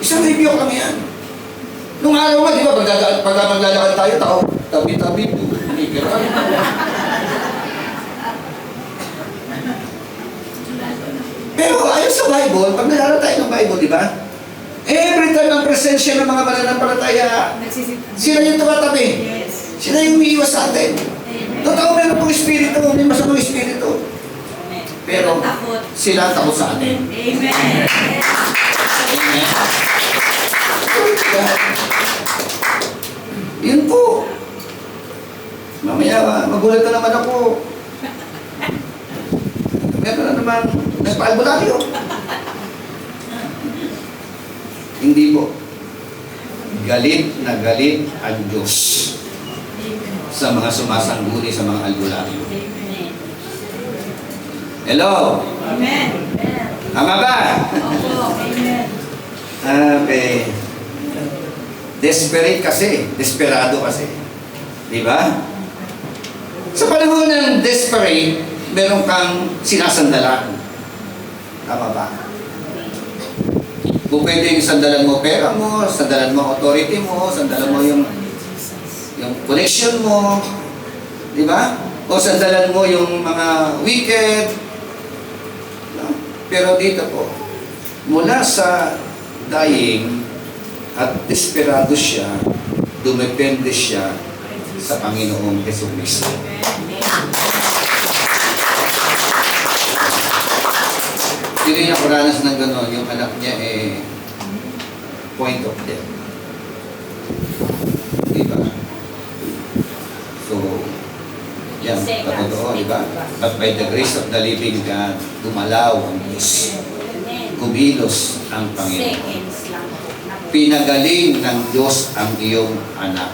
Isang review lang yan. Nung araw nga, di ba, pag maglalakad tayo, tao, tabi-tabi, pumigiraan. Pero ayon sa Bible, pag nalala tayo ng Bible, di ba? Every time ang presensya ng mga mananampalataya, sila yung tumatabi. Yes. Sila yung umiiwas sa atin. Totoo, meron pong espiritu, may masamang espiritu. Pero sila ang takot sa atin. Amen. Amen. Yun po. Mamaya, magulat na naman ako. Meron na naman, nagpa-albularyo. Hindi po. Galit na galit ang Diyos sa mga sumasangguni sa mga albularyo. Hello? Amen. Tama ba? Opo. Amen. Okay. Desperate kasi. Desperado kasi. Di ba? Sa panahon ng desperate, meron kang sinasandalan. Tama ba? Kung pwede yung sandalan mo pera mo, sandalan mo authority mo, sandalan mo yung connection mo, di ba? O sandalan mo yung mga wicked. No? Pero dito po, mula sa dying at desperado siya, dumepende siya sa Panginoong Jesucristo. Hindi niya kuranas ng gano'n, yung anak niya point of death. Diba? So, yan, patotoo, diba? But by the grace of the living God, dumalaw ang Diyos. Kumilos ang Panginoon. Pinagaling ng Diyos ang iyong anak.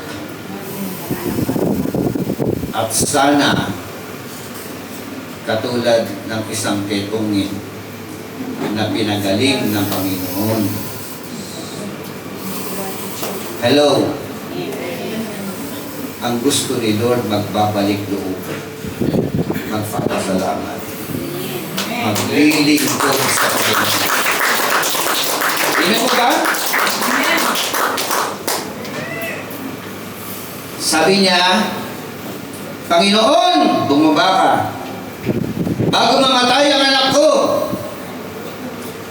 At sana, katulad ng isang ketungin, na pinagaling ng Panginoon. Hello. Ang gusto ni Lord magbabalik loob. Magpapasalamat. Maglilingkod sa Panginoon. Tingnan mo ba? Sabi niya, Panginoon, bumaba ka. Bago mamatay ang anak ko.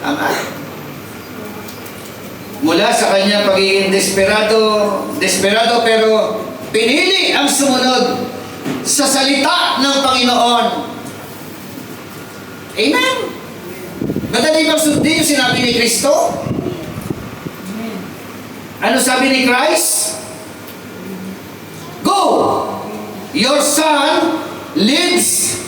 Tama. Mula sa kanya pagiging desperado pero pinili ang sumunod sa salita ng Panginoon. Amen. Madali bang sundin yung sinabi ni Kristo? Ano sabi ni Christ? Go! Your son lives.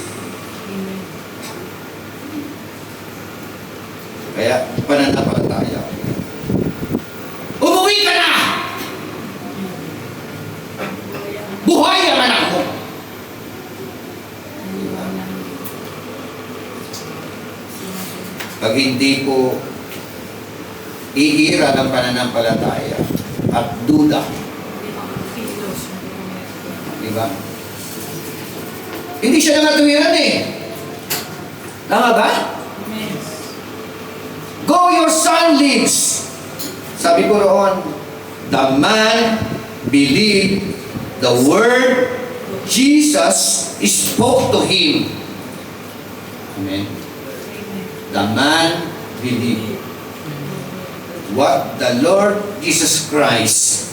Kaya, pananampalataya. Umuwi ka na! Buhay ang anak mo! Pag hindi po iira ng pananampalataya at duda, diba? Hindi siya nakatuwiran eh. Tama ba? Go, your son lives. Sabi ko roon, the man believed the word Jesus spoke to him. Amen. The man believed what the Lord Jesus Christ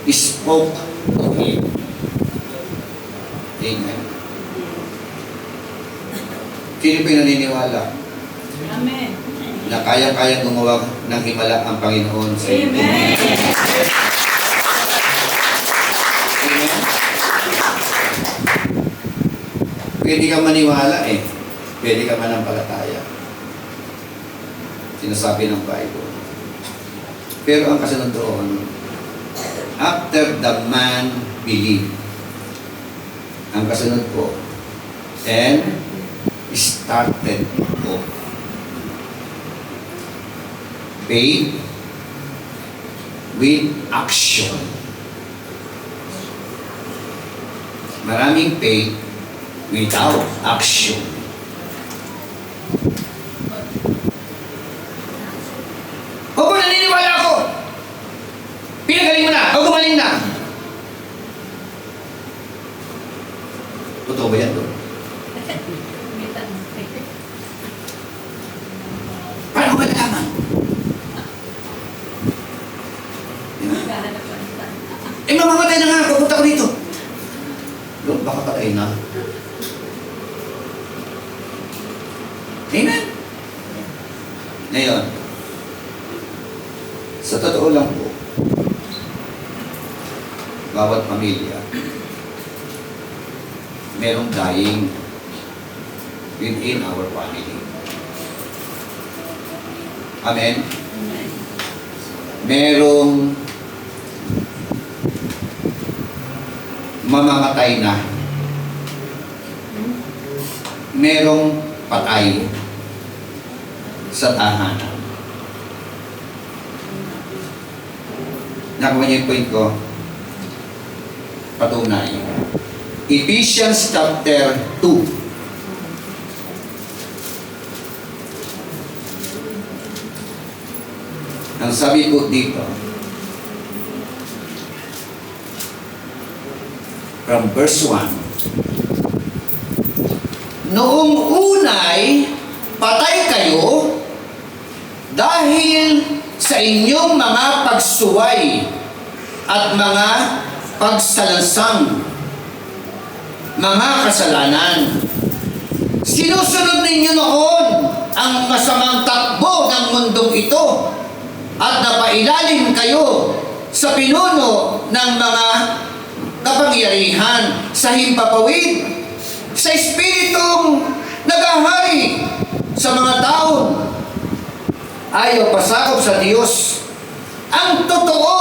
spoke to him. Amen. Sino pa yung naniniwala? Amen. Na kaya-kaya gumawa ng himala ang Panginoon sa iyo. Amen. Amen. Pwede ka maniwala eh. Pwede ka manampalataya. Sinasabi ng Bible. Pero ang kasunod doon, after the man believed, ang kasunod po, and started po. Faith with action. Maraming faith without action. Opo, naniniwala Totoo ba yan doon? Paano ba nalaman? Eh, mamamatay na nga. Pupunta ko dito. Lord, baka patay na. Amen? Ngayon, sa totoo lang po, bawat pamilya, merong dying within our family. Amen? Merong mamamatay na. Merong patay sa tahanan. Nakuha niyo yung point ko? Patunay. Ephesians chapter 2. Ang sabi po dito, from verse 1, noong unay, patay kayo dahil sa inyong mga pagsuway at mga pagsalansang, mga kasalanan. Sinusunod ninyo noon ang masamang takbo ng mundong ito at napailalim kayo sa pinuno ng mga kapangyarihan sa himpapawid, sa espiritong nagahari sa mga tao. Ayaw pasakop sa Diyos. Ang totoo,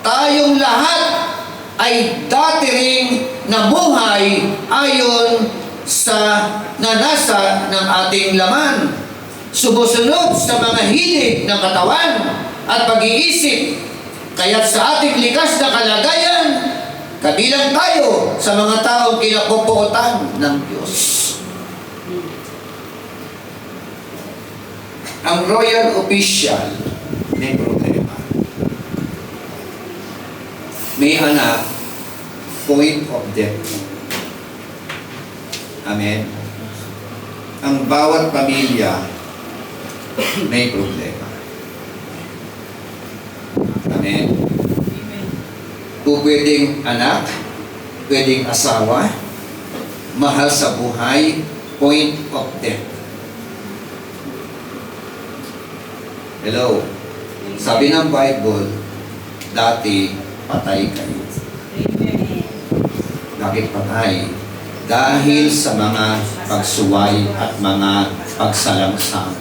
tayong lahat ay dati ring namuhay ayon sa nanasa ng ating laman, sumusunod sa mga hilig ng katawan at pag-iisip. Kaya't sa ating likas na kalagayan, kabilang tayo sa mga taong kinapupuotan ng Diyos. Ang royal official may problema. May anak, point of death. Amen. Ang bawat pamilya may problema. Amen. Pwedeng anak, pwedeng asawa, mahal sa buhay, point of death. Hello. Sabi ng Bible, dati patay kayo. Bakit patay? Dahil sa mga pagsuway at mga pagsalangsang.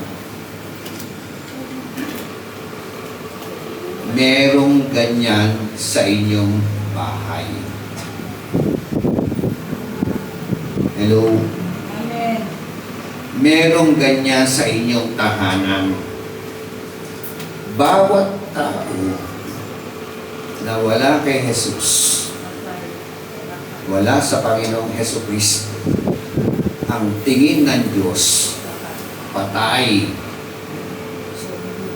Merong ganyan sa inyong bahay. Hello? Amen. Merong ganyan sa inyong tahanan. Bawat tao na wala kay Jesus, wala sa Panginoong Jesucristo, ang tingin ng Diyos, patay.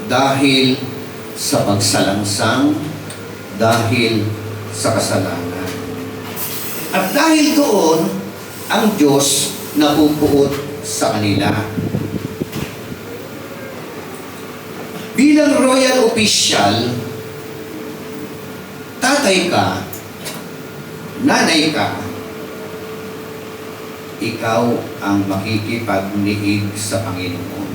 Dahil sa pagsalangsang, dahil sa kasalanan. At dahil doon, ang Diyos napupuot sa kanila. Bilang royal official, tatay ka, nanay ka, ikaw ang makikipagniig sa Panginoon.